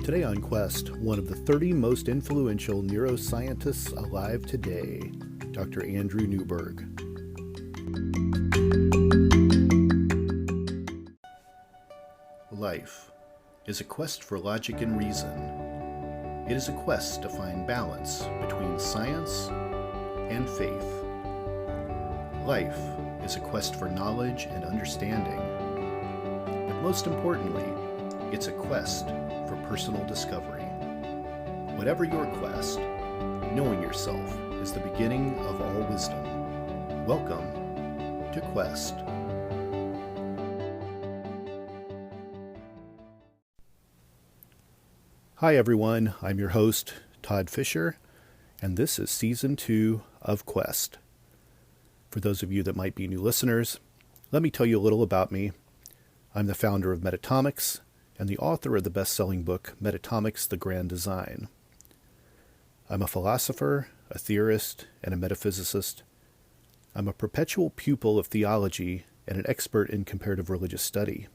Today on Quest, one of the 30 most influential neuroscientists alive today, Dr. Andrew Newberg. Life is a quest for logic and reason. It is a quest to find balance between science and faith. Life is a quest for knowledge and understanding. But most importantly, it's a quest for personal discovery. Whatever your quest, knowing yourself is the beginning of all wisdom. Welcome to Quest. Hi everyone, I'm your host, Todd Fischer, and this is Season 2 of Quest. For those of you that might be new listeners, let me tell you a little about me. I'm the founder of Metacortex and the author of the best-selling book, Metacortex: The Grand Design. I'm a philosopher, a theorist, and a metaphysicist. I'm a perpetual pupil of theology and an expert in comparative religious study.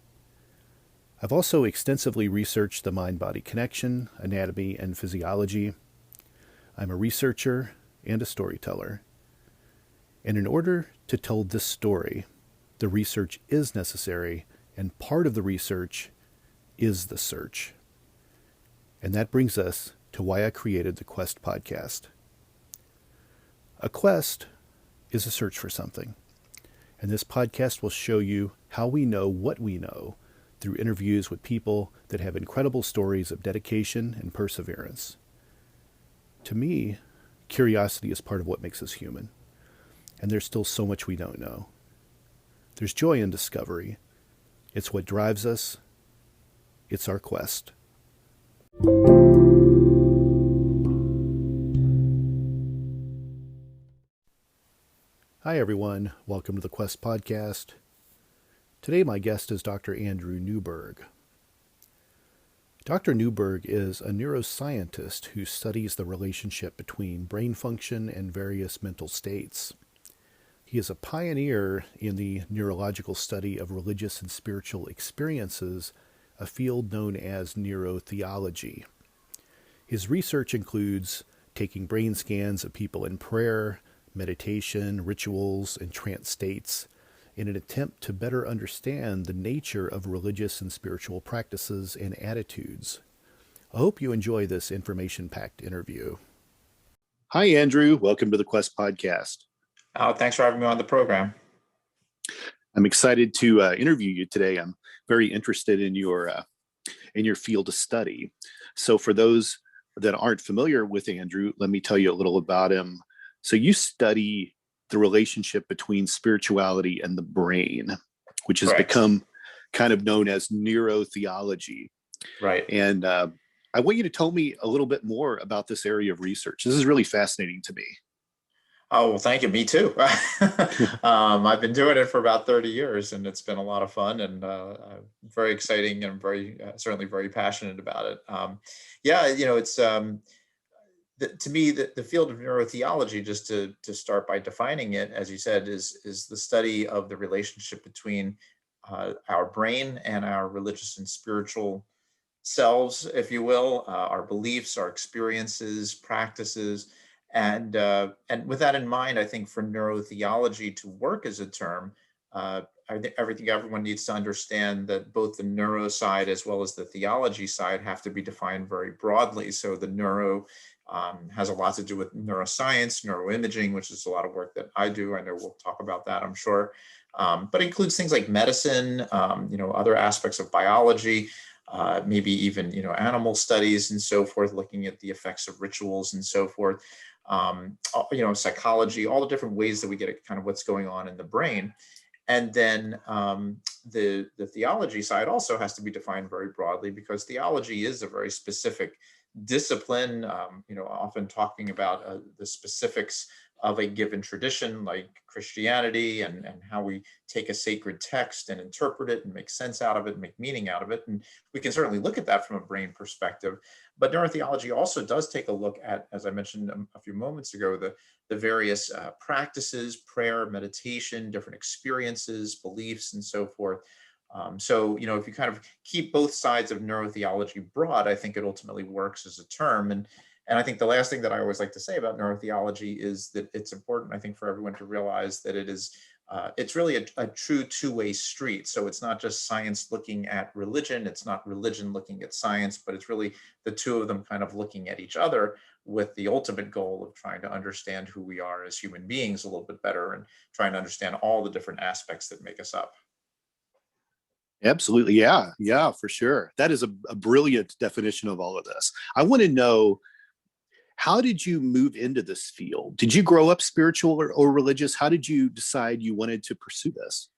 I've also extensively researched the mind-body connection, anatomy, and physiology. I'm a researcher and a storyteller. And in order to tell this story, the research is necessary, and part of the research is the search. And that brings us to why I created the Quest podcast. A quest is a search for something, and this podcast will show you how we know what we know through interviews with people that have incredible stories of dedication and perseverance. To me, curiosity is part of what makes us human, and there's still so much we don't know. There's joy in discovery. It's what drives us. It's our quest. Hi everyone, welcome to the Quest podcast. Today my guest is Dr. Andrew Newberg. Dr. Newberg is a neuroscientist who studies the relationship between brain function and various mental states. He is a pioneer in the neurological study of religious and spiritual experiences, a field known as neurotheology. His research includes taking brain scans of people in prayer, meditation, rituals, and trance states in an attempt to better understand the nature of religious and spiritual practices and attitudes. I hope you enjoy this information-packed interview. Hi, Andrew. Welcome to the Quest podcast. Thanks for having me on the program. I'm excited to interview you today. I'm very interested in your field of study. So for those that aren't familiar with Andrew, let me tell you a little about him. So you study the relationship between spirituality and the brain, which has Correct. become kind of known as neurotheology. Right. And I want you to tell me a little bit more about this area of research. This is really fascinating to me. Oh, well, thank you. Me too. I've been doing it for about 30 years, and it's been a lot of fun and very exciting, and I'm certainly very passionate about it. It's to me, the field of neurotheology, just to start by defining it, as you said, is the study of the relationship between our brain and our religious and spiritual selves, if you will, our beliefs, our experiences, practices. And with that in mind, I think for neurotheology to work as a term, I think everyone needs to understand that both the neuro side as well as the theology side have to be defined very broadly. So the neuro has a lot to do with neuroscience, neuroimaging, which is a lot of work that I do. I know we'll talk about that, I'm sure. But includes things like medicine, other aspects of biology, maybe even, animal studies and so forth, looking at the effects of rituals and so forth. Psychology, all the different ways that we get at kind of what's going on in the brain. And then the theology side also has to be defined very broadly, because theology is a very specific discipline, often talking about the specifics of a given tradition like Christianity and how we take a sacred text and interpret it and make sense out of it, and make meaning out of it. And we can certainly look at that from a brain perspective. But neurotheology also does take a look at, as I mentioned a few moments ago, the various practices, prayer, meditation, different experiences, beliefs, and so forth So, if you kind of keep both sides of neurotheology broad, I think it ultimately works as a term. And I think the last thing that I always like to say about neurotheology is that it's important, I think, for everyone to realize that it's really a true two-way street. So it's not just science looking at religion, it's not religion looking at science, but it's really the two of them kind of looking at each other with the ultimate goal of trying to understand who we are as human beings a little bit better and trying to understand all the different aspects that make us up. Absolutely. Yeah. Yeah, for sure. That is a brilliant definition of all of this. I want to know, how did you move into this field? Did you grow up spiritual or religious? How did you decide you wanted to pursue this?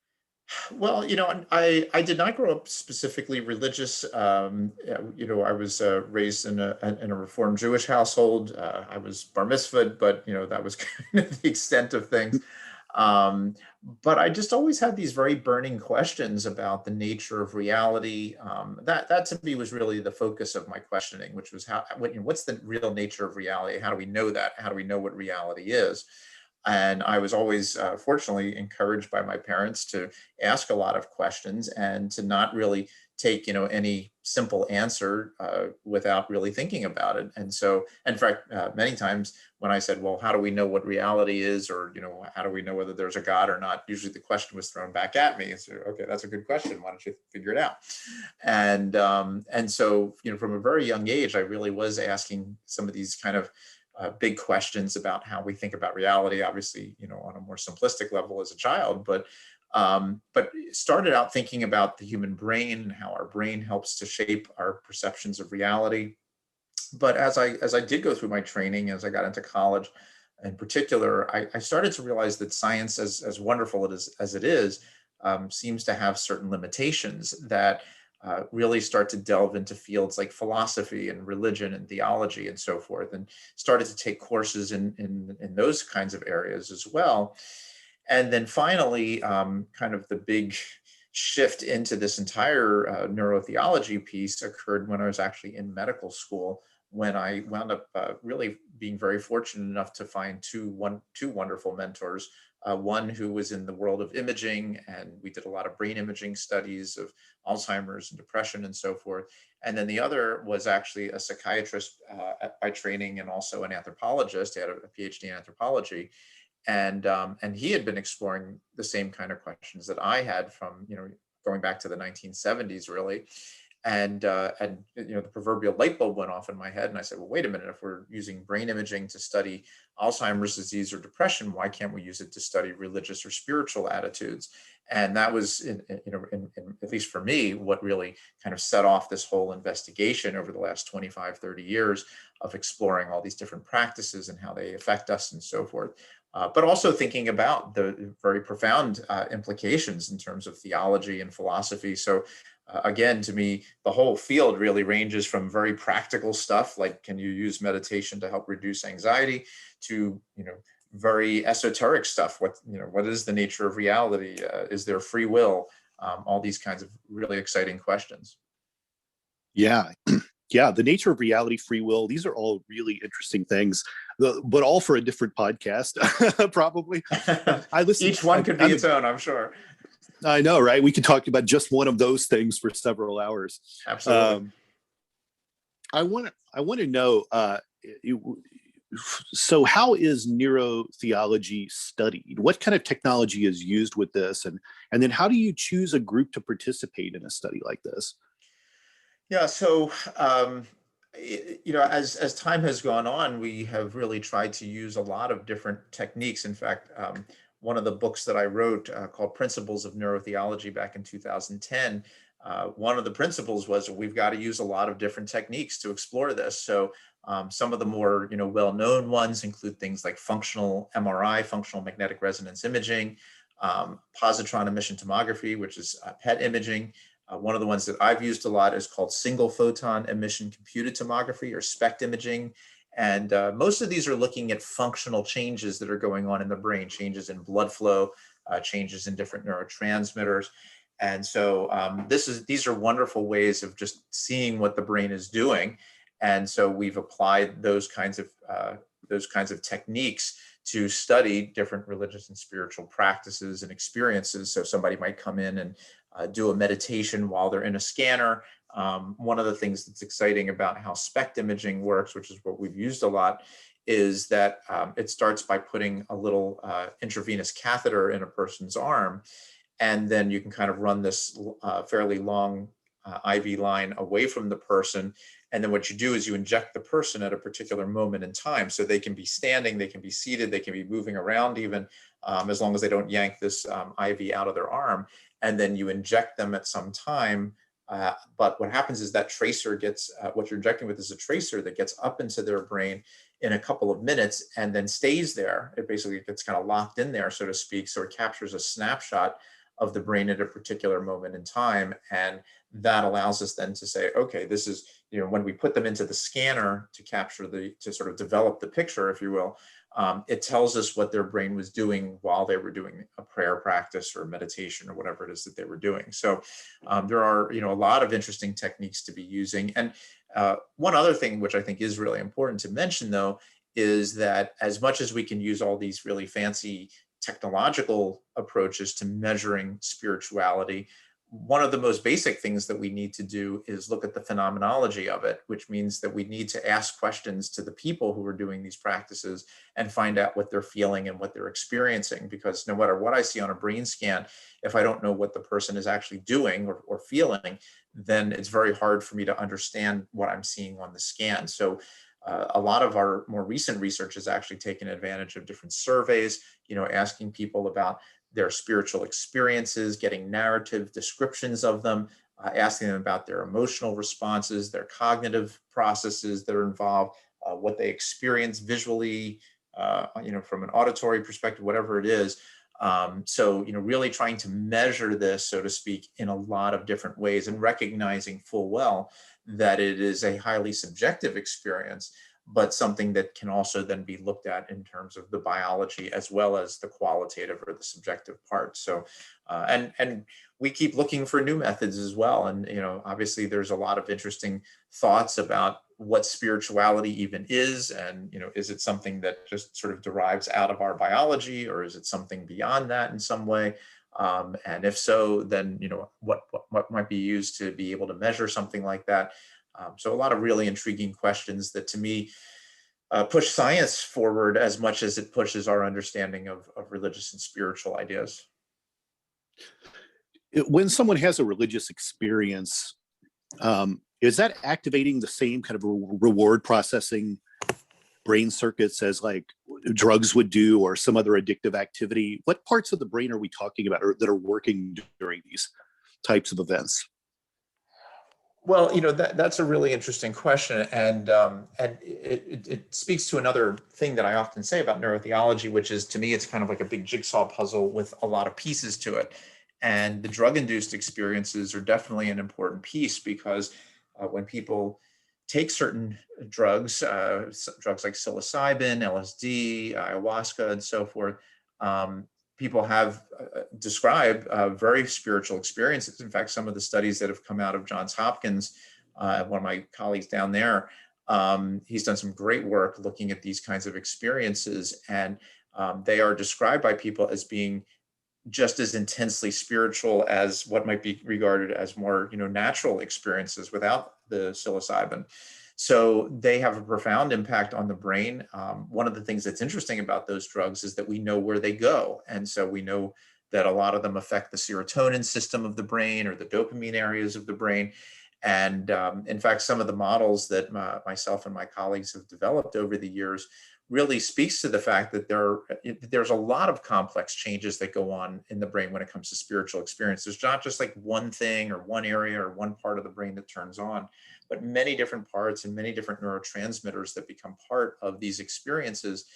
Well, I did not grow up specifically religious. I was raised in a Reformed Jewish household. I was bar mitzvahed, but that was kind of the extent of things. Um, but I just always had these very burning questions about the nature of reality. That to me was really the focus of my questioning, which was what's the real nature of reality? How do we know that? How do we know what reality is? And I was always, fortunately, encouraged by my parents to ask a lot of questions and to not really take, any simple answer without really thinking about it. And so, in fact, many times when I said, "Well, how do we know what reality is?" or "How do we know whether there's a God or not?" usually the question was thrown back at me. So, okay, that's a good question. Why don't you figure it out? And so, from a very young age, I really was asking some of these kind of big questions about how we think about reality, obviously, on a more simplistic level as a child, but started out thinking about the human brain and how our brain helps to shape our perceptions of reality. But as I did go through my training, as I got into college in particular, I started to realize that science, as wonderful as it is, seems to have certain limitations that really start to delve into fields like philosophy and religion and theology and so forth, and started to take courses in those kinds of areas as well. And then finally, kind of the big shift into this entire neurotheology piece occurred when I was actually in medical school, when I wound up really being very fortunate enough to find two wonderful mentors. One who was in the world of imaging, and we did a lot of brain imaging studies of Alzheimer's and depression and so forth. And then the other was actually a psychiatrist by training and also an anthropologist. He had a PhD in anthropology. And he had been exploring the same kind of questions that I had from, going back to the 1970s, really. And the proverbial light bulb went off in my head, and I said, well, wait a minute, if we're using brain imaging to study Alzheimer's disease or depression, why can't we use it to study religious or spiritual attitudes? And that was, at least for me, what really kind of set off this whole investigation over the last 25, 30 years of exploring all these different practices and how they affect us and so forth. But also thinking about the very profound implications in terms of theology and philosophy. So again, to me, the whole field really ranges from very practical stuff, like can you use meditation to help reduce anxiety, to very esoteric stuff. What is the nature of reality? Is there free will? All these kinds of really exciting questions. Yeah. Yeah, the nature of reality, free will, these are all really interesting things, but all for a different podcast, probably. Each one could be its own, I'm sure. I know, right? We could talk about just one of those things for several hours. Absolutely. I want to know, so how is neurotheology studied? What kind of technology is used with this? And then how do you choose a group to participate in a study like this? Yeah, so as time has gone on, we have really tried to use a lot of different techniques. In fact, one of the books that I wrote called Principles of Neurotheology back in 2010, one of the principles was we've got to use a lot of different techniques to explore this. So some of the more well-known ones include things like functional MRI, functional magnetic resonance imaging, positron emission tomography, which is PET imaging. One of the ones that I've used a lot is called single photon emission computed tomography, or SPECT imaging. And most of these are looking at functional changes that are going on in the brain, changes in blood flow, changes in different neurotransmitters. And so these are wonderful ways of just seeing what the brain is doing. And so we've applied those kinds of techniques to study different religious and spiritual practices and experiences. So somebody might come in and do a meditation while they're in a scanner. One of the things that's exciting about how SPECT imaging works, which is what we've used a lot, is that it starts by putting a little intravenous catheter in a person's arm, and then you can kind of run this fairly long IV line away from the person. And then what you do is you inject the person at a particular moment in time. So they can be standing, they can be seated, they can be moving around even, as long as they don't yank this IV out of their arm. And then you inject them at some time. But what happens is that tracer gets, what you're injecting with is a tracer that gets up into their brain in a couple of minutes and then stays there. It basically gets kind of locked in there, so to speak. So it captures a snapshot of the brain at a particular moment in time. And that allows us then to say, okay, this is, when we put them into the scanner to capture to sort of develop the picture, if you will, it tells us what their brain was doing while they were doing a prayer practice or meditation or whatever it is that they were doing. So there are, a lot of interesting techniques to be using. And one other thing, which I think is really important to mention, though, is that as much as we can use all these really fancy technological approaches to measuring spirituality, one of the most basic things that we need to do is look at the phenomenology of it, which means that we need to ask questions to the people who are doing these practices and find out what they're feeling and what they're experiencing. Because no matter what I see on a brain scan, if I don't know what the person is actually doing or feeling, then it's very hard for me to understand what I'm seeing on the scan. So a lot of our more recent research has actually taken advantage of different surveys, asking people about their spiritual experiences, getting narrative descriptions of them, asking them about their emotional responses, their cognitive processes that are involved, what they experience visually, from an auditory perspective, whatever it is. So, really trying to measure this, so to speak, in a lot of different ways and recognizing full well that it is a highly subjective experience, but something that can also then be looked at in terms of the biology as well as the qualitative or the subjective part. So, and we keep looking for new methods as well. And, obviously there's a lot of interesting thoughts about what spirituality even is. And, is it something that just sort of derives out of our biology, or is it something beyond that in some way? And if so, then, what might be used to be able to measure something like that? So a lot of really intriguing questions that to me push science forward as much as it pushes our understanding of religious and spiritual ideas. When someone has a religious experience, is that activating the same kind of reward processing brain circuits as like drugs would do or some other addictive activity? What parts of the brain are we talking about that are working during these types of events? Well, that's a really interesting question, and it speaks to another thing that I often say about neurotheology, which is, to me, it's kind of like a big jigsaw puzzle with a lot of pieces to it. And the drug-induced experiences are definitely an important piece, because when people take certain drugs, drugs like psilocybin, LSD, ayahuasca, and so forth, people have described very spiritual experiences. In fact, some of the studies that have come out of Johns Hopkins, one of my colleagues down there, he's done some great work looking at these kinds of experiences, and they are described by people as being just as intensely spiritual as what might be regarded as more, natural experiences without the psilocybin. So they have a profound impact on the brain. One of the things that's interesting about those drugs is that we know where they go. And so we know that a lot of them affect the serotonin system of the brain or the dopamine areas of the brain. And in fact, some of the models that myself and my colleagues have developed over the years really speaks to the fact that there's a lot of complex changes that go on in the brain when it comes to spiritual experience. There's not just like one thing or one area or one part of the brain that turns on, but many different parts and many different neurotransmitters that become part of these experiences,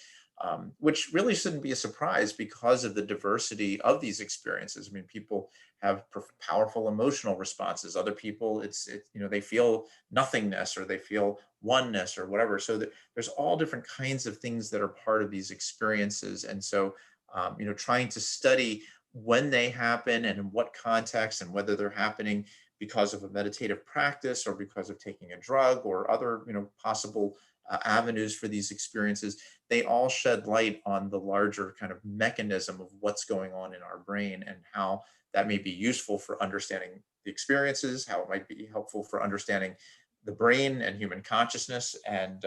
which really shouldn't be a surprise because of the diversity of these experiences. I mean, people have powerful emotional responses. Other people, they feel nothingness, or they feel oneness, or whatever. So there's all different kinds of things that are part of these experiences. And so, trying to study when they happen and in what context, and whether they're happening because of a meditative practice or because of taking a drug or other, possible avenues for these experiences, they all shed light on the larger kind of mechanism of what's going on in our brain and how that may be useful for understanding the experiences, how it might be helpful for understanding the brain and human consciousness, and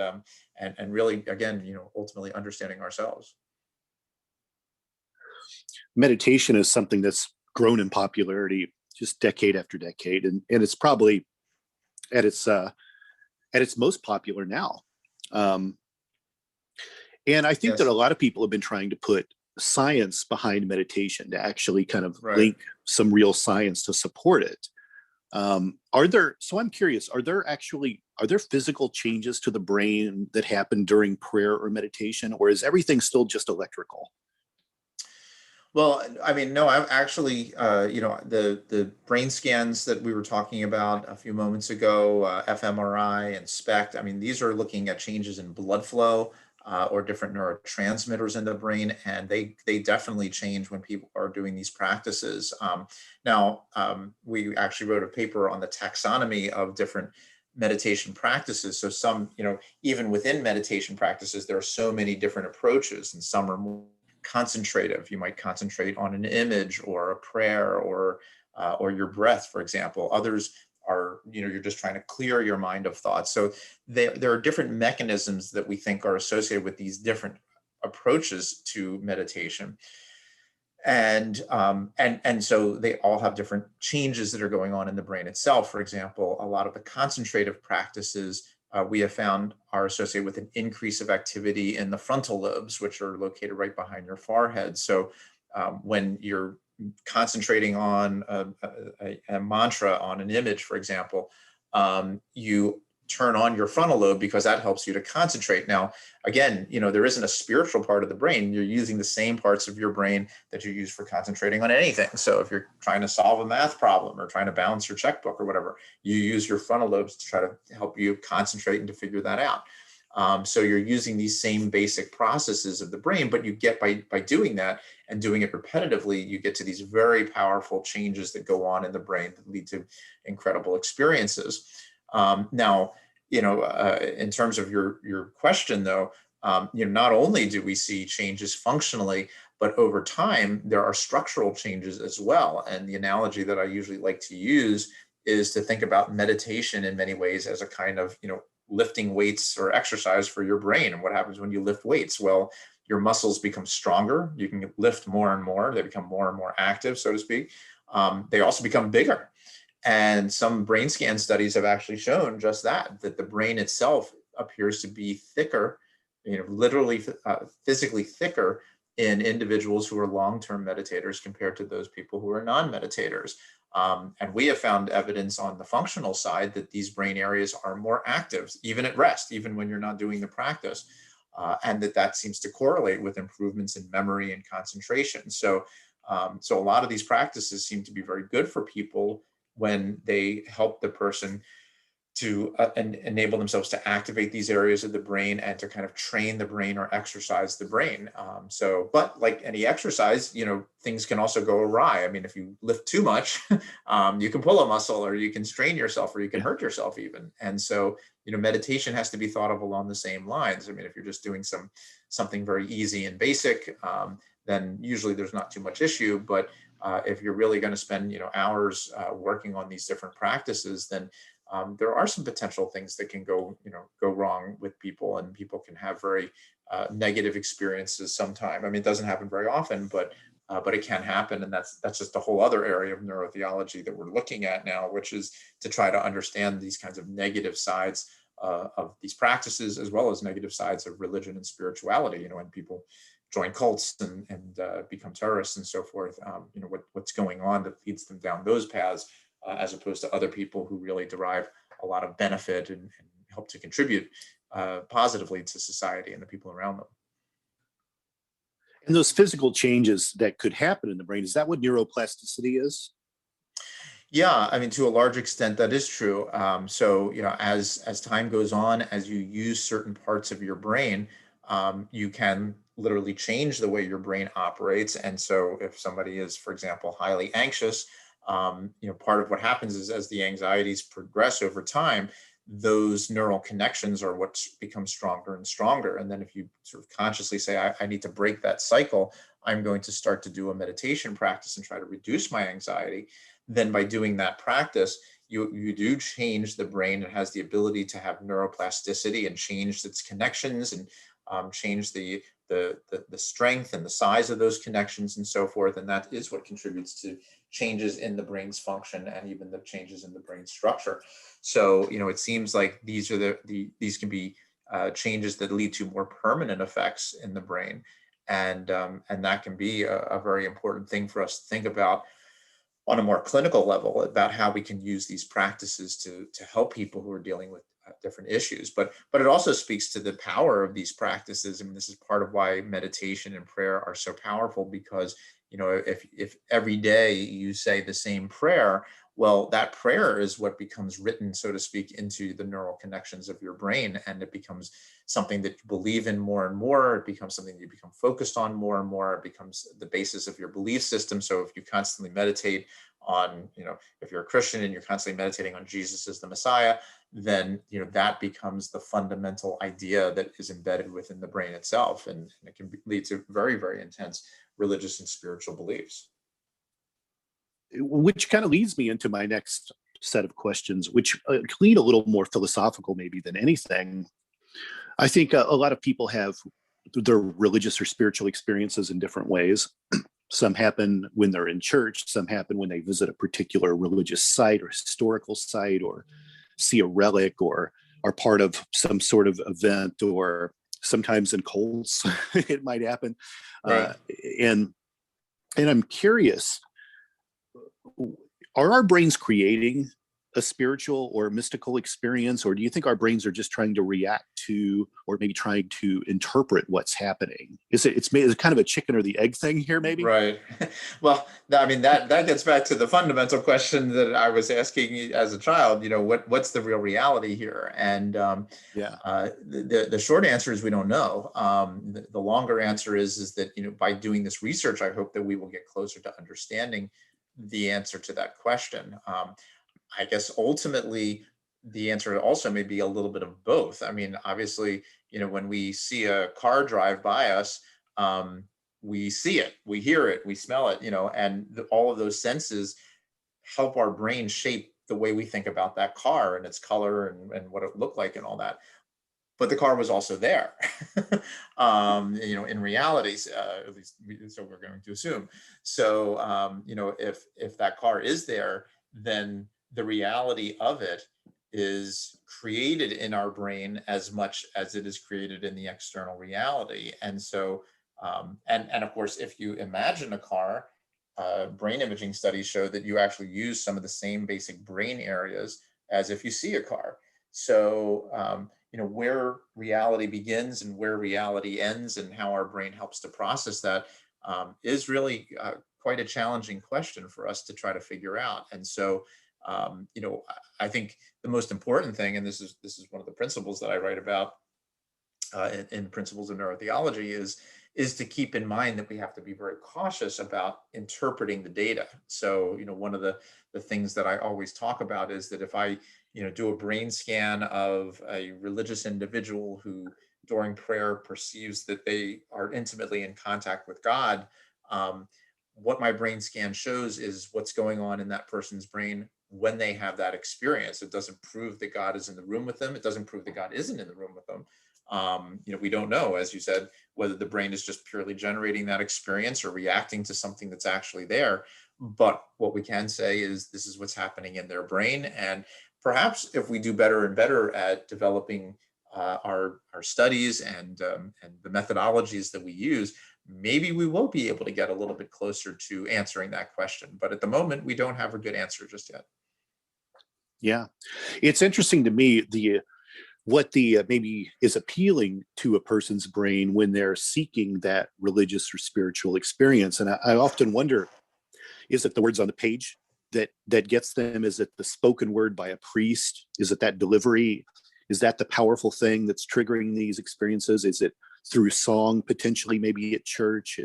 really, again, ultimately understanding ourselves. Meditation is something that's grown in popularity just decade after decade, and it's probably at its most popular now. Um, and I think that Yes. a lot of people have been trying to put science behind meditation to actually kind of Right. link some real science to support it. So I'm curious, are there physical changes to the brain that happen during prayer or meditation, or is everything still just electrical? Well, I mean, no, I've actually, the brain scans that we were talking about a few moments ago, fMRI and SPECT. I mean, these are looking at changes in blood flow or different neurotransmitters in the brain, and they definitely change when people are doing these practices. We actually wrote a paper on the taxonomy of different meditation practices. So some, even within meditation practices, there are so many different approaches, and some are more concentrative. You might concentrate on an image or a prayer or your breath, for example. Others are, you're just trying to clear your mind of thoughts. So there are different mechanisms that we think are associated with these different approaches to meditation. And so they all have different changes that are going on in the brain itself. For example, a lot of the concentrative practices we have found are associated with an increase of activity in the frontal lobes, which are located right behind your forehead. So when you're concentrating on a mantra, on an image, for example, you turn on your frontal lobe because that helps you to concentrate. Now, again, there isn't a spiritual part of the brain. You're using the same parts of your brain that you use for concentrating on anything. So if you're trying to solve a math problem or trying to balance your checkbook or whatever, you use your frontal lobes to try to help you concentrate and to figure that out. So you're using these same basic processes of the brain, but you get by doing that and doing it repetitively, you get to these very powerful changes that go on in the brain that lead to incredible experiences. Now, in terms of your question, though, not only do we see changes functionally, but over time there are structural changes as well. And the analogy that I usually like to use is to think about meditation in many ways as a kind of, lifting weights or exercise for your brain. And what happens when you lift weights? Well, your muscles become stronger. You can lift more and more. They become more and more active, so to speak. They also become bigger. And some brain scan studies have actually shown just that the brain itself appears to be thicker, literally physically thicker in individuals who are long-term meditators compared to those people who are non-meditators. And we have found evidence on the functional side that these brain areas are more active, even at rest, even when you're not doing the practice, and that seems to correlate with improvements in memory and concentration. So a lot of these practices seem to be very good for people when they help the person to enable themselves to activate these areas of the brain and to kind of train the brain or exercise the brain. But like any exercise, things can also go awry. I mean, if you lift too much, you can pull a muscle, or you can strain yourself, or you can hurt yourself even. And so, meditation has to be thought of along the same lines. I mean, if you're just doing something very easy and basic, then usually there's not too much issue. But if you're really going to spend, hours working on these different practices, then there are some potential things that can go wrong with people, and people can have very negative experiences sometime. I mean, it doesn't happen very often, but it can happen, and that's just a whole other area of neurotheology that we're looking at now, which is to try to understand these kinds of negative sides of these practices, as well as negative sides of religion and spirituality. When people join cults and become terrorists and so forth, what's going on that leads them down those paths, as opposed to other people who really derive a lot of benefit and help to contribute positively to society and the people around them. And those physical changes that could happen in the brain, is that what neuroplasticity is? Yeah, I mean, to a large extent, that is true. So, as time goes on, as you use certain parts of your brain, you can literally change the way your brain operates. And so, if somebody is, for example, highly anxious, part of what happens is as the anxieties progress over time, those neural connections are what becomes stronger and stronger. And then if you sort of consciously say, I need to break that cycle, I'm going to start to do a meditation practice and try to reduce my anxiety. Then by doing that practice, you do change the brain. It has the ability to have neuroplasticity and change its connections and change the strength and the size of those connections and so forth. And that is what contributes to changes in the brain's function and even the changes in the brain structure. So, it seems like these are these can be changes that lead to more permanent effects in the brain. And that can be a very important thing for us to think about on a more clinical level, about how we can use these practices to help people who are dealing with different issues. But it also speaks to the power of these practices. I mean, this is part of why meditation and prayer are so powerful, because if every day you say the same prayer, well, that prayer is what becomes written, so to speak, into the neural connections of your brain, and it becomes something that you believe in more and more. It becomes something you become focused on more and more. It becomes the basis of your belief system. So if you constantly meditate on, if you're a Christian and you're constantly meditating on Jesus as the Messiah, then that becomes the fundamental idea that is embedded within the brain itself, and it can lead to very, very intense religious and spiritual beliefs. Which kind of leads me into my next set of questions, which lead a little more philosophical maybe than anything. I think a lot of people have their religious or spiritual experiences in different ways. Some happen when they're in church, some happen when they visit a particular religious site or historical site, or see a relic, or are part of some sort of event, or sometimes in cults it might happen. Right. And I'm curious, are our brains creating a spiritual or mystical experience, or do you think our brains are just trying to react to, or maybe trying to interpret what's happening? Is it kind of a chicken or the egg thing here, maybe? Right. Well, I mean, that gets back to the fundamental question that I was asking as a child. What's the real reality here? And the short answer is we don't know. The longer answer is that by doing this research, I hope that we will get closer to understanding the answer to that question. I guess ultimately the answer also may be a little bit of both. I mean, obviously, when we see a car drive by us, we see it, we hear it, we smell it, and all of those senses help our brain shape the way we think about that car and its color and what it looked like and all that. But the car was also there, in reality, at least so we're going to assume. So, if that car is there, then the reality of it is created in our brain as much as it is created in the external reality. And so, and of course, if you imagine a car, brain imaging studies show that you actually use some of the same basic brain areas as if you see a car. So, where reality begins and where reality ends, and how our brain helps to process that, is really quite a challenging question for us to try to figure out. And so, I think the most important thing, and this is one of the principles that I write about in Principles of Neurotheology, is to keep in mind that we have to be very cautious about interpreting the data. So, one of the things that I always talk about is that if I, do a brain scan of a religious individual who during prayer perceives that they are intimately in contact with God, what my brain scan shows is what's going on in that person's brain when they have that experience. It doesn't prove that God is in the room with them. It doesn't prove that God isn't in the room with them. We don't know, as you said, whether the brain is just purely generating that experience or reacting to something that's actually there. But what we can say is this is what's happening in their brain. And perhaps if we do better and better at developing our studies and the methodologies that we use, maybe we will be able to get a little bit closer to answering that question. But at the moment, we don't have a good answer just yet. Yeah, it's interesting to me what maybe is appealing to a person's brain when they're seeking that religious or spiritual experience. And I often wonder, is it the words on the page that gets them? Is it the spoken word by a priest? Is it that delivery? Is that the powerful thing that's triggering these experiences? Is it through song, potentially, maybe at church?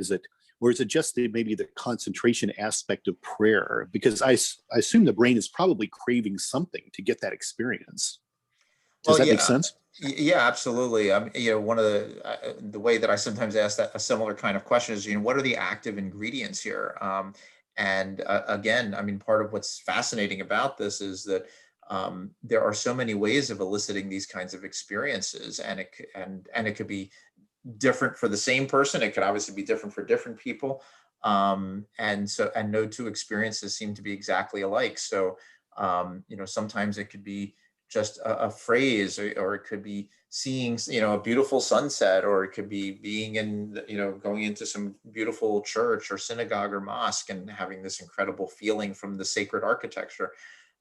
Or is it just maybe the concentration aspect of prayer? Because I assume the brain is probably craving something to get that experience. Does Well, that make yeah, sense? yeah, absolutely. One of the way that I sometimes ask that a similar kind of question is, what are the active ingredients here? And again, part of what's fascinating about this is that there are so many ways of eliciting these kinds of experiences, and it could be different for the same person. It could obviously be different for different people. And no two experiences seem to be exactly alike. So, sometimes it could be just a phrase, or it could be seeing, a beautiful sunset, or it could be being in, going into some beautiful church or synagogue or mosque and having this incredible feeling from the sacred architecture.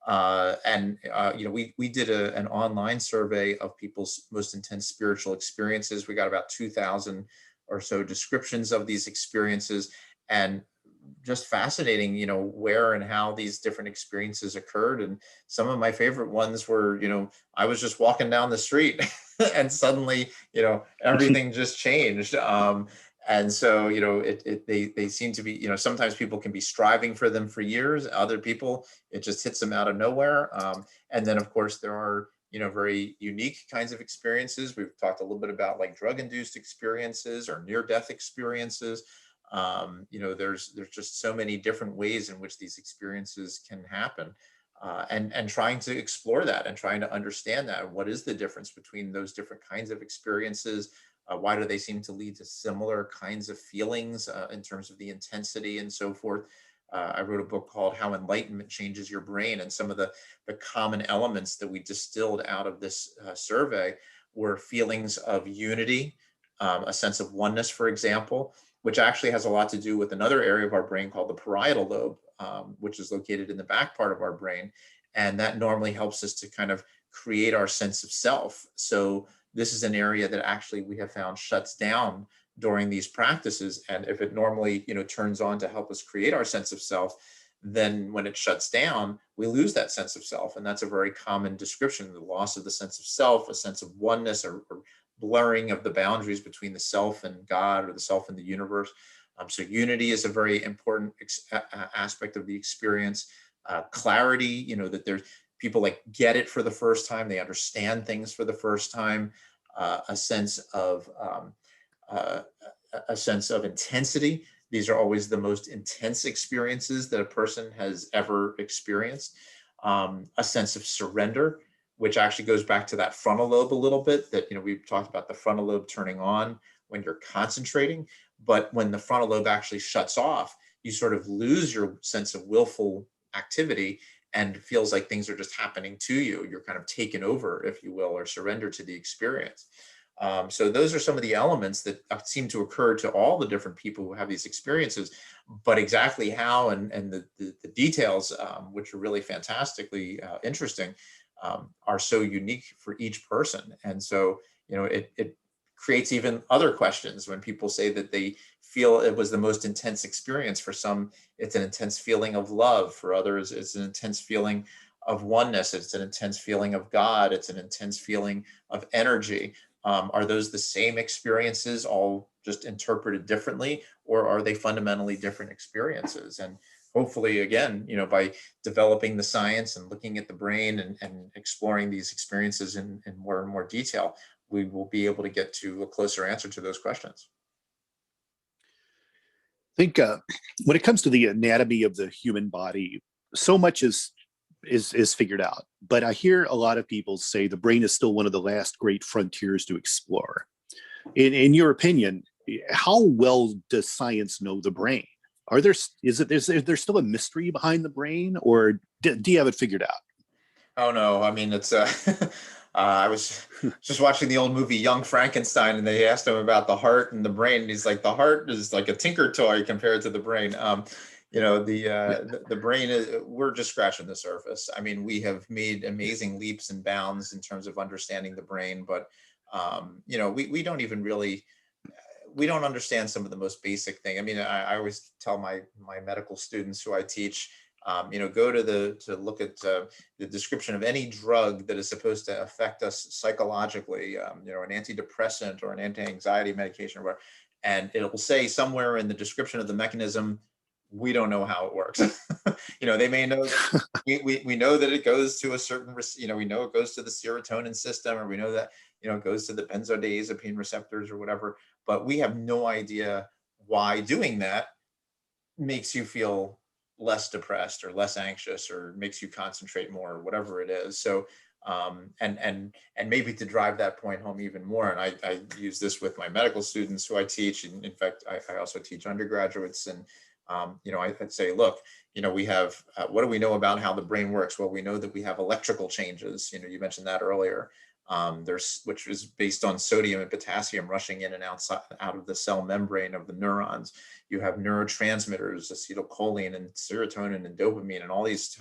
We did an online survey of people's most intense spiritual experiences. We got about 2,000 or so descriptions of these experiences, and just fascinating, where and how these different experiences occurred. And some of my favorite ones were, I was just walking down the street and suddenly, everything just changed. And so, they seem to be, sometimes people can be striving for them for years. Other people, it just hits them out of nowhere. And then, of course, there are, very unique kinds of experiences. We've talked a little bit about like drug-induced experiences or near-death experiences. There's just so many different ways in which these experiences can happen. And trying to explore that and trying to understand that. What is the difference between those different kinds of experiences? Why do they seem to lead to similar kinds of feelings in terms of the intensity and so forth? I wrote a book called How Enlightenment Changes Your Brain, and some of the common elements that we distilled out of this survey were feelings of unity, a sense of oneness, for example, which actually has a lot to do with another area of our brain called the parietal lobe, which is located in the back part of our brain. And that normally helps us to kind of create our sense of self. So this is an area that actually we have found shuts down during these practices. And if it normally, turns on to help us create our sense of self, then when it shuts down, we lose that sense of self. And that's a very common description: the loss of the sense of self, a sense of oneness, or blurring of the boundaries between the self and God, or the self and the universe. So unity is a very important aspect of the experience. Clarity, that there's people like get it for the first time, they understand things for the first time. A sense of uh, a sense of intensity. These are always the most intense experiences that a person has ever experienced. A sense of surrender, which actually goes back to that frontal lobe a little bit, that, we've talked about the frontal lobe turning on when you're concentrating, but when the frontal lobe actually shuts off, you sort of lose your sense of willful activity, and it feels like things are just happening to you. You're kind of taken over, if you will, or surrender to the experience. So those are some of the elements that seem to occur to all the different people who have these experiences, but exactly how and the details, which are really fantastically interesting, are so unique for each person. And so, it creates even other questions when people say that they feel it was the most intense experience. For some, it's an intense feeling of love. For others, it's an intense feeling of oneness. It's an intense feeling of God. It's an intense feeling of energy. Are those the same experiences, all just interpreted differently, or are they fundamentally different experiences? And hopefully, again, by developing the science and looking at the brain and exploring these experiences in more and more detail, we will be able to get to a closer answer to those questions. I think when it comes to the anatomy of the human body, so much is figured out. But I hear a lot of people say the brain is still one of the last great frontiers to explore. In your opinion, how well does science know the brain? Is there still a mystery behind the brain, or do you have it figured out? Oh no, it's I was just watching the old movie Young Frankenstein, and they asked him about the heart and the brain, and he's like, the heart is like a tinker toy compared to the brain. The brain is, we're just scratching the surface. We have made amazing leaps and bounds in terms of understanding the brain, but we don't even really, we don't understand some of the most basic thing. I always tell my medical students who I teach, go to look at the description of any drug that is supposed to affect us psychologically, an antidepressant or an anti-anxiety medication or whatever, and it will say somewhere in the description of the mechanism, we don't know how it works. They may know, we know that it goes to a certain, we know it goes to the serotonin system, or we know that, it goes to the benzodiazepine receptors or whatever, but we have no idea why doing that makes you feel less depressed or less anxious or makes you concentrate more or whatever it is. So and maybe to drive that point home even more, and I use this with my medical students who I teach, and in fact I also teach undergraduates, and I'd say, look, we have what do we know about how the brain works? Well, we know that we have electrical changes. You mentioned that earlier. Which is based on sodium and potassium rushing in and out of the cell membrane of the neurons. You have neurotransmitters, acetylcholine and serotonin and dopamine, and all these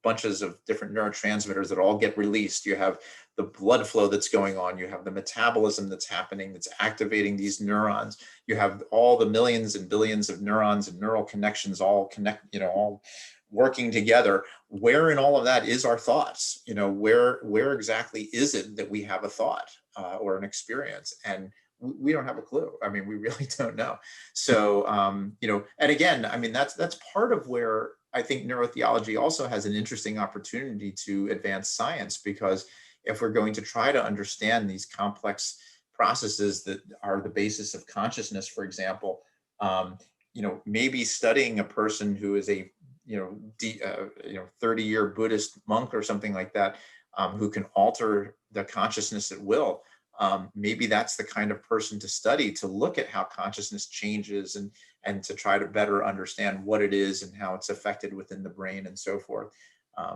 bunches of different neurotransmitters that all get released. You have the blood flow that's going on. You have the metabolism that's happening, that's activating these neurons. You have all the millions and billions of neurons and neural connections all all working together. Where in all of that is our thoughts? Where exactly is it that we have a thought or an experience? And we don't have a clue. I mean, we really don't know. So, and again, I mean, that's part of where I think neurotheology also has an interesting opportunity to advance science, because if we're going to try to understand these complex processes that are the basis of consciousness, for example, maybe studying a person who is a 30-year Buddhist monk or something like that, who can alter the consciousness at will. Maybe that's the kind of person to study, to look at how consciousness changes and to try to better understand what it is and how it's affected within the brain and so forth.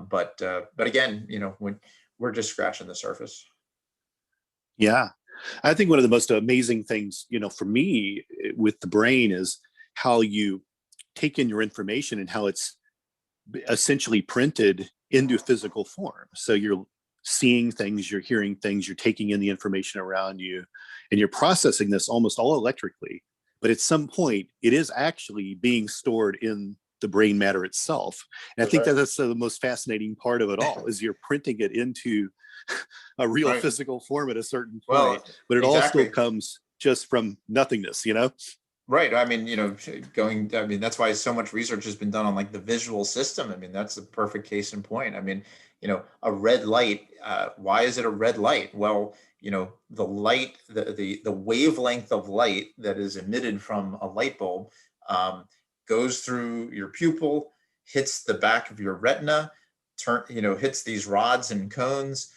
But again, when we're just scratching the surface. Yeah. I think one of the most amazing things, for me with the brain is how you take in your information and how it's essentially printed into physical form. So you're seeing things, you're hearing things, you're taking in the information around you, and you're processing this almost all electrically. But at some point, it is actually being stored in the brain matter itself. And I think that's the most fascinating part of it all, is you're printing it into a real physical form at a certain point, but it all still comes just from nothingness, Right. I mean, that's why so much research has been done on like the visual system. I mean, that's a perfect case in point. I mean, a red light, why is it a red light? Well, the light, the wavelength of light that is emitted from a light bulb goes through your pupil, hits the back of your retina, hits these rods and cones.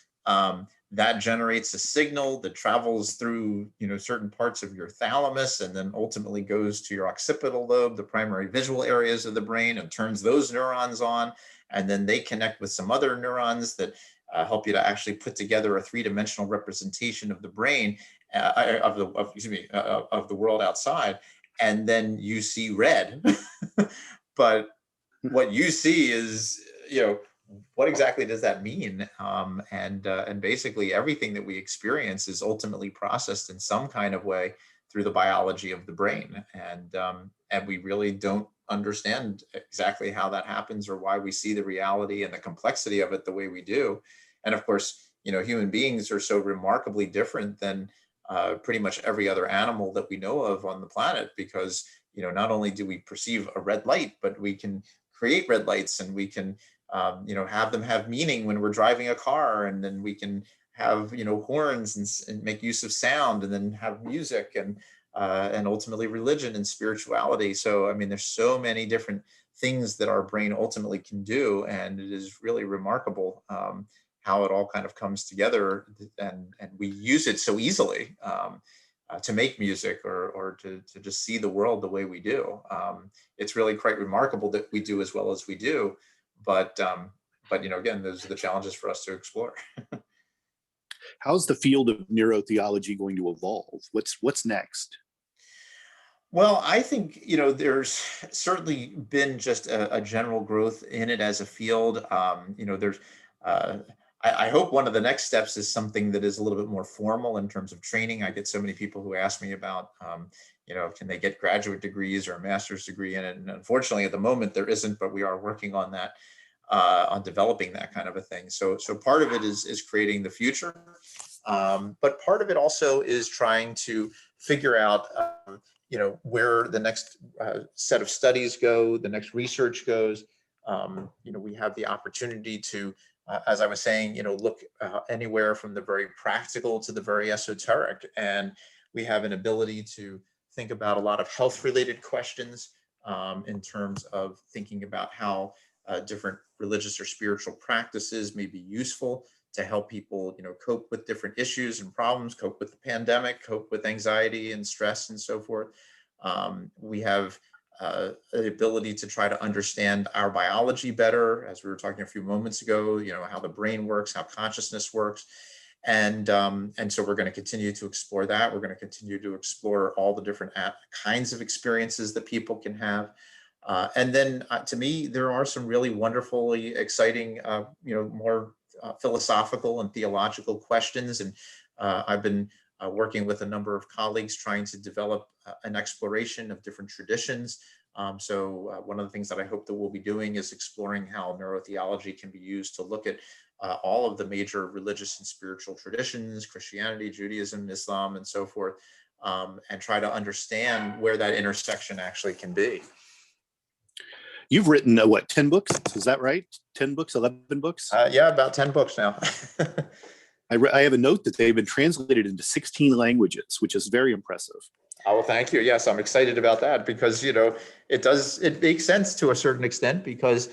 That generates a signal that travels through, certain parts of your thalamus, and then ultimately goes to your occipital lobe, the primary visual areas of the brain, and turns those neurons on. And then they connect with some other neurons that help you to actually put together a three-dimensional representation of the brain, of the world outside. And then you see red. But what you see is, what exactly does that mean? And basically everything that we experience is ultimately processed in some kind of way through the biology of the brain. And we really don't understand exactly how that happens or why we see the reality and the complexity of it the way we do. And of course, human beings are so remarkably different than pretty much every other animal that we know of on the planet, because, not only do we perceive a red light, but we can create red lights, and we can have them have meaning when we're driving a car, and then we can have horns and make use of sound, and then have music and ultimately religion and spirituality. So I mean, there's so many different things that our brain ultimately can do, and it is really remarkable how it all kind of comes together, and we use it so easily to make music or to just see the world the way we do. It's really quite remarkable that we do as well as we do. But again, those are the challenges for us to explore. How's the field of neurotheology going to evolve? What's next? Well, I think, there's certainly been just a general growth in it as a field. I hope one of the next steps is something that is a little bit more formal in terms of training. I get so many people who ask me about, can they get graduate degrees or a master's degree in it? And unfortunately, at the moment, there isn't, but we are working on that, on developing that kind of a thing. So part of it is creating the future, but part of it also is trying to figure out, where the next set of studies go, the next research goes. We have the opportunity to, as I was saying, look anywhere from the very practical to the very esoteric. And we have an ability to think about a lot of health-related questions in terms of thinking about how different religious or spiritual practices may be useful to help people, cope with different issues and problems, cope with the pandemic, cope with anxiety and stress and so forth. We have the ability to try to understand our biology better, as we were talking a few moments ago, how the brain works, how consciousness works. And so we're going to continue to explore that. We're going to continue to explore all the different kinds of experiences that people can have. And then to me, there are some really wonderfully exciting, more philosophical and theological questions. And I've been working with a number of colleagues trying to develop an exploration of different traditions. So one of the things that I hope that we'll be doing is exploring how neurotheology can be used to look at all of the major religious and spiritual traditions, Christianity, Judaism, Islam, and so forth, and try to understand where that intersection actually can be. You've written, 10 books? Is that right? 10 books, 11 books? Yeah, about 10 books now. I have a note that they've been translated into 16 languages, which is very impressive. Oh, well, thank you. Yes, I'm excited about that because, it makes sense to a certain extent because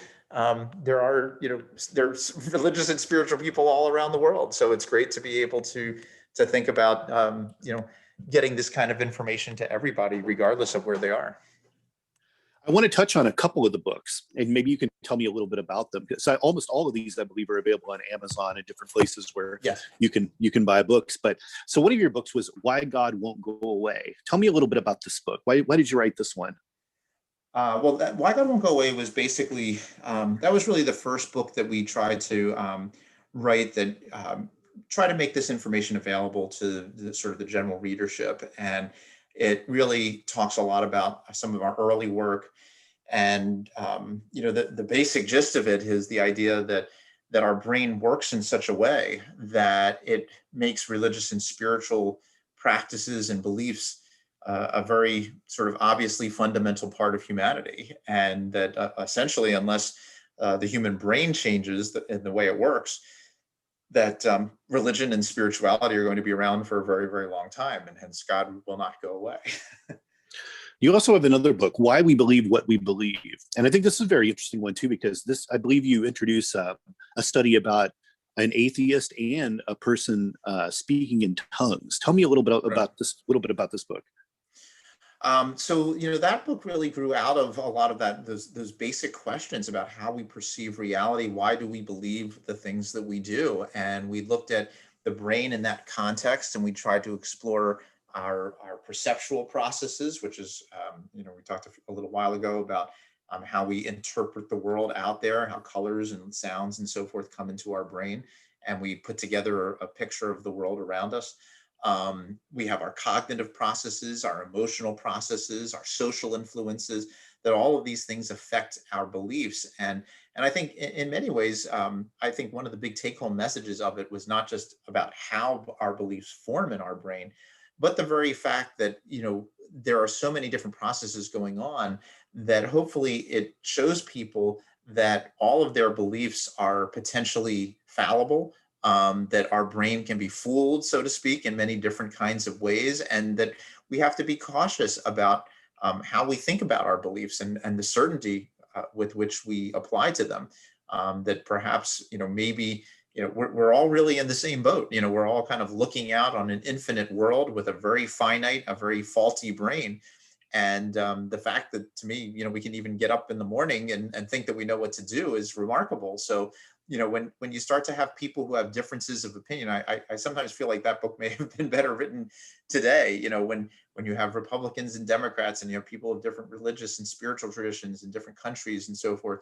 there's religious and spiritual people all around the world. So it's great to be able to think about, getting this kind of information to everybody, regardless of where they are. I want to touch on a couple of the books, and maybe you can tell me a little bit about them. Because almost all of these, I believe, are available on Amazon and different places where you can buy books. But so one of your books was Why God Won't Go Away. Tell me a little bit about this book. Why did you write this one? Why God Won't Go Away was basically, that was really the first book that we tried to write that try to make this information available to the general readership. And it really talks a lot about some of our early work. And, the basic gist of it is the idea that our brain works in such a way that it makes religious and spiritual practices and beliefs a very sort of obviously fundamental part of humanity. And that essentially, unless the human brain changes in the way it works, that religion and spirituality are going to be around for a very, very long time, and hence God will not go away. You also have another book, Why We Believe What We Believe. And I think this is a very interesting one too, because I believe you introduce a study about an atheist and a person speaking in tongues. Tell me a little bit about this book. So that book really grew out of a lot of those basic questions about how we perceive reality. Why do we believe the things that we do? And we looked at the brain in that context, and we tried to explore our perceptual processes, which is we talked a little while ago about how we interpret the world out there, how colors and sounds and so forth come into our brain, and we put together a picture of the world around us. We have our cognitive processes, our emotional processes, our social influences, that all of these things affect our beliefs. And I think in many ways, I think one of the big take-home messages of it was not just about how our beliefs form in our brain, but the very fact that, there are so many different processes going on that hopefully it shows people that all of their beliefs are potentially fallible, that our brain can be fooled, so to speak, in many different kinds of ways, and that we have to be cautious about how we think about our beliefs and the certainty with which we apply to them. That perhaps, maybe, we're all really in the same boat. We're all kind of looking out on an infinite world with a very finite, a very faulty brain. And the fact that, to me, we can even get up in the morning and think that we know what to do is remarkable. So, when you start to have people who have differences of opinion, I sometimes feel like that book may have been better written today. When you have Republicans and Democrats, and people of different religious and spiritual traditions in different countries and so forth,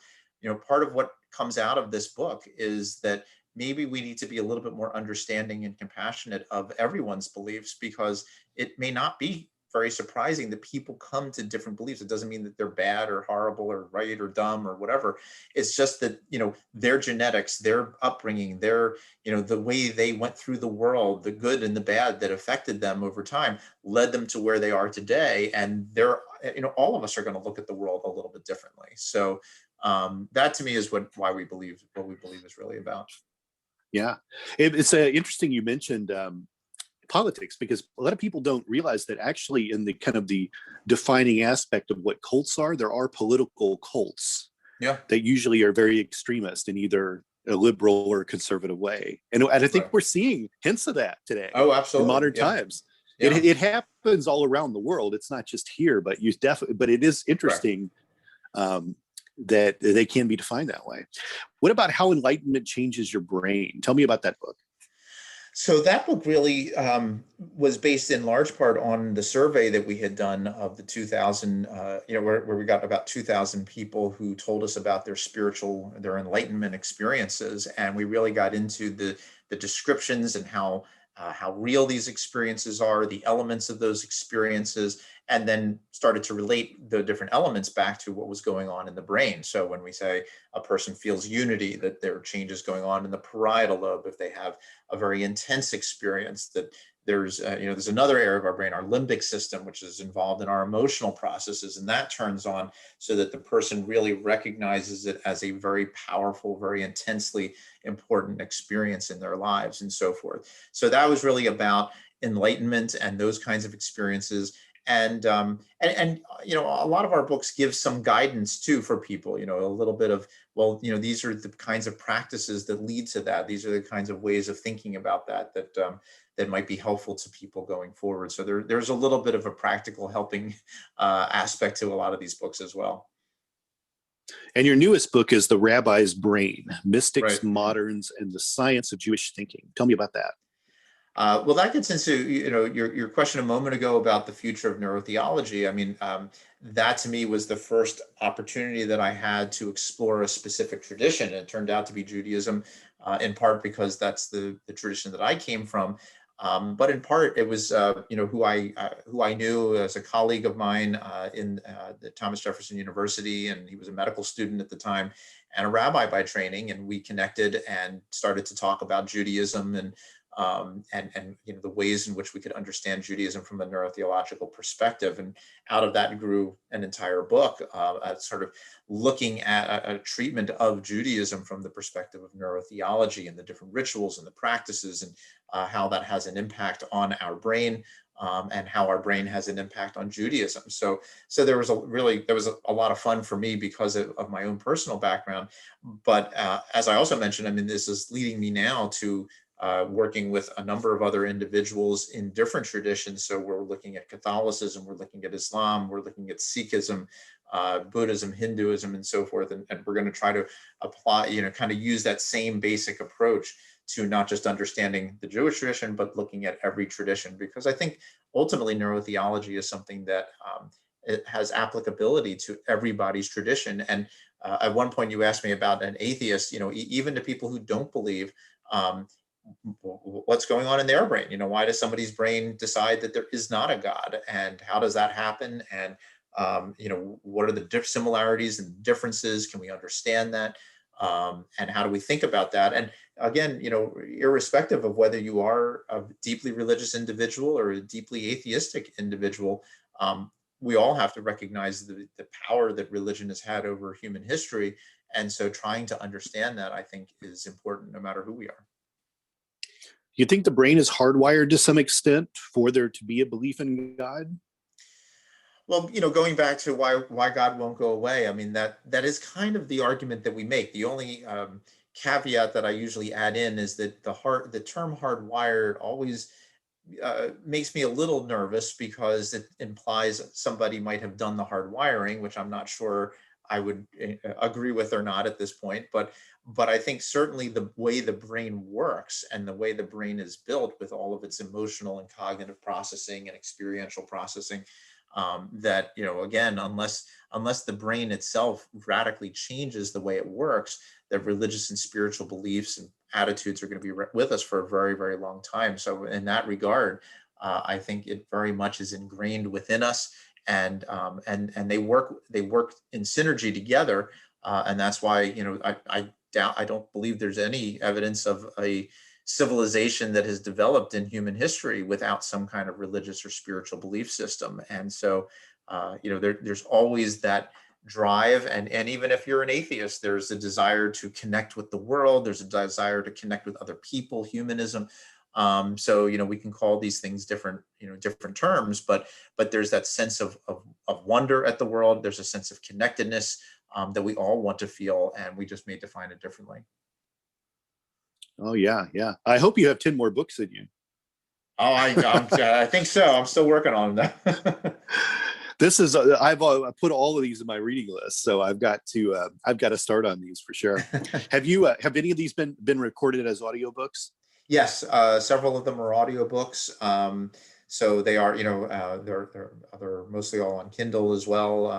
part of what comes out of this book is that maybe we need to be a little bit more understanding and compassionate of everyone's beliefs, because it may not be very surprising that people come to different beliefs. It doesn't mean that they're bad or horrible or right or dumb or whatever. It's just that, their genetics, their upbringing, their, the way they went through the world, the good and the bad that affected them over time led them to where they are today. And they're, all of us are going to look at the world a little bit differently. So that to me is what we believe is really about. Yeah. It's interesting you mentioned politics, because a lot of people don't realize that actually in the kind of the defining aspect of what cults are, there are political cults that usually are very extremist in either a liberal or a conservative way. And I think we're seeing hints of that today. Oh, absolutely. In modern times. Yeah. It happens all around the world. It's not just here, but but it is interesting that they can be defined that way. What about how enlightenment changes your brain? Tell me about that book. So that book really was based in large part on the survey that we had done of the 2000, where we got about 2,000 people who told us about their enlightenment experiences. And we really got into the descriptions and how real these experiences are, the elements of those experiences, and then started to relate the different elements back to what was going on in the brain. So when we say a person feels unity, that there are changes going on in the parietal lobe. If they have a very intense experience, that there's another area of our brain, our limbic system, which is involved in our emotional processes, and that turns on so that the person really recognizes it as a very powerful, very intensely important experience in their lives, and so forth. So that was really about enlightenment and those kinds of experiences. And a lot of our books give some guidance too for people, a little bit of, these are the kinds of practices that lead to that. These are the kinds of ways of thinking about that might be helpful to people going forward. So there's a little bit of a practical helping aspect to a lot of these books as well. And your newest book is The Rabbi's Brain, Mystics, Moderns, and the Science of Jewish Thinking. Tell me about that. Well, that gets into your question a moment ago about the future of neurotheology. I mean, that to me was the first opportunity that I had to explore a specific tradition. And it turned out to be Judaism, in part because that's the tradition that I came from. But in part, it was who I knew as a colleague of mine in the Thomas Jefferson University, and he was a medical student at the time and a rabbi by training. And we connected and started to talk about Judaism and the ways in which we could understand Judaism from a neurotheological perspective. And out of that grew an entire book, sort of looking at a treatment of Judaism from the perspective of neurotheology and the different rituals and the practices, and how that has an impact on our brain, and how our brain has an impact on Judaism. So there was a lot of fun for me because of my own personal background. But as I also mentioned, I mean, this is leading me now to working with a number of other individuals in different traditions. So we're looking at Catholicism, we're looking at Islam, we're looking at Sikhism, Buddhism, Hinduism, and so forth. And we're going to try to apply, kind of use that same basic approach to not just understanding the Jewish tradition, but looking at every tradition. Because I think ultimately neurotheology is something that it has applicability to everybody's tradition. And at one point you asked me about an atheist, even to people who don't believe, what's going on in their brain? Why does somebody's brain decide that there is not a God, and how does that happen? And what are the similarities and differences? Can we understand that? And how do we think about that? And again, irrespective of whether you are a deeply religious individual or a deeply atheistic individual, we all have to recognize the power that religion has had over human history. And so trying to understand that, I think, is important no matter who we are. You think the brain is hardwired to some extent for there to be a belief in God? Well, going back to why God won't go away, I mean, that is kind of the argument that we make. The only caveat that I usually add in is that the term hardwired always makes me a little nervous, because it implies somebody might have done the hardwiring, which I'm not sure I would agree with or not at this point. But I think certainly the way the brain works and the way the brain is built, with all of its emotional and cognitive processing and experiential processing, that, again, unless the brain itself radically changes the way it works, that religious and spiritual beliefs and attitudes are going to be with us for a very, very long time. So in that regard, I think it very much is ingrained within us, and they work in synergy together, and that's why, I don't believe there's any evidence of a civilization that has developed in human history without some kind of religious or spiritual belief system. And so, there's always that drive, and even if you're an atheist, there's a desire to connect with the world. There's a desire to connect with other people, humanism. So, we can call these things different terms, but there's that sense of wonder at the world. There's a sense of connectedness that we all want to feel, and we just may define it differently. Oh yeah, yeah. I hope you have 10 more books in you. Oh, I think so. I'm still working on that. This is I've put all of these in my reading list, so I've got to start on these for sure. Have any of these been recorded as audiobooks? Yes, several of them are audiobooks. So they are, they're mostly all on Kindle as well.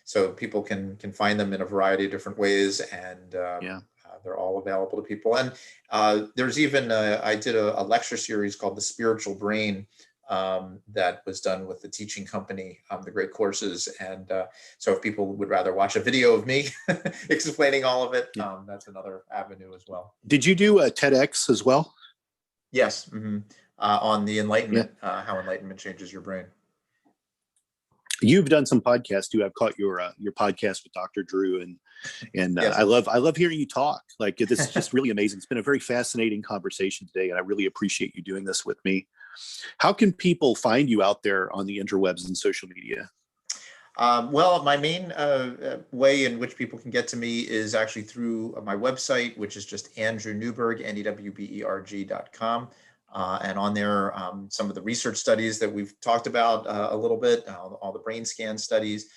So people can find them in a variety of different ways, and they're all available to people. And there's even I did a lecture series called The Spiritual Brain that was done with the teaching company, The Great Courses. And so if people would rather watch a video of me explaining all of it, that's another avenue as well. Did you do a TEDx as well? Yes. Mm-hmm. On the enlightenment, how enlightenment changes your brain. You've done some podcasts too. I've caught your podcast with Dr. Drew, and Yes. I love hearing you talk. Like, this is just really amazing. It's been a very fascinating conversation today, and I really appreciate you doing this with me. How can people find you out there on the interwebs and social media? Well, my main way in which people can get to me is actually through my website, which is just Andrew Newberg, NEWBERG.com. And on there, some of the research studies that we've talked about a little bit, all the brain scan studies,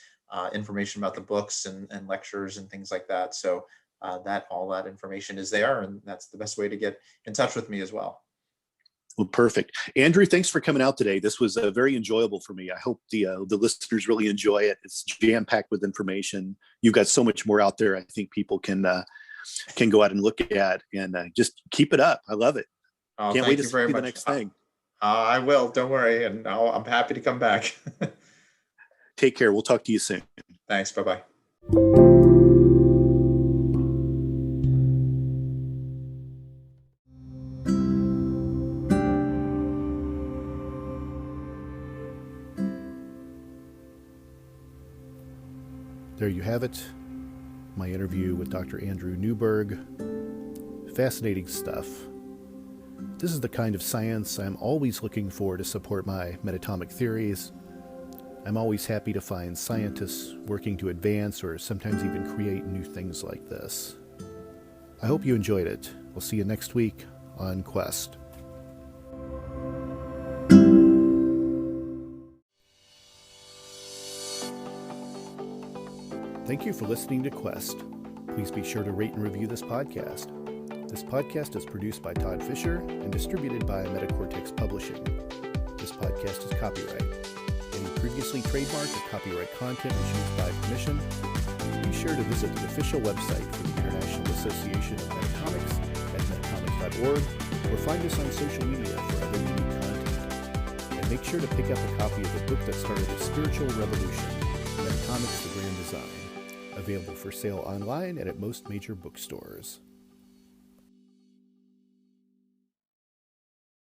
information about the books and lectures and things like that. So all that information is there, and that's the best way to get in touch with me as well. Well, perfect. Andrew, thanks for coming out today. This was very enjoyable for me. I hope the listeners really enjoy it. It's jam-packed with information. You've got so much more out there. I think people can go out and look at, and just keep it up. I love it. Oh, Can't wait to you see very the much. next thing. I will. Don't worry. And I'm happy to come back. Take care. We'll talk to you soon. Thanks. Bye-bye. There you have it. My interview with Dr. Andrew Newberg. Fascinating stuff. This is the kind of science I'm always looking for to support my metatomic theories. I'm always happy to find scientists working to advance or sometimes even create new things like this. I hope you enjoyed it. We'll see you next week on Quest. Thank you for listening to Quest. Please be sure to rate and review this podcast. This podcast is produced by Todd Fischer and distributed by Metacortex Publishing. This podcast is copyright. Any previously trademarked or copyright content is used by permission. Be sure to visit the official website for the International Association of Metatomics at metatomic.org, or find us on social media for other unique content. And make sure to pick up a copy of the book that started a spiritual revolution, Metatomics: The Grand Design, available for sale online and at most major bookstores.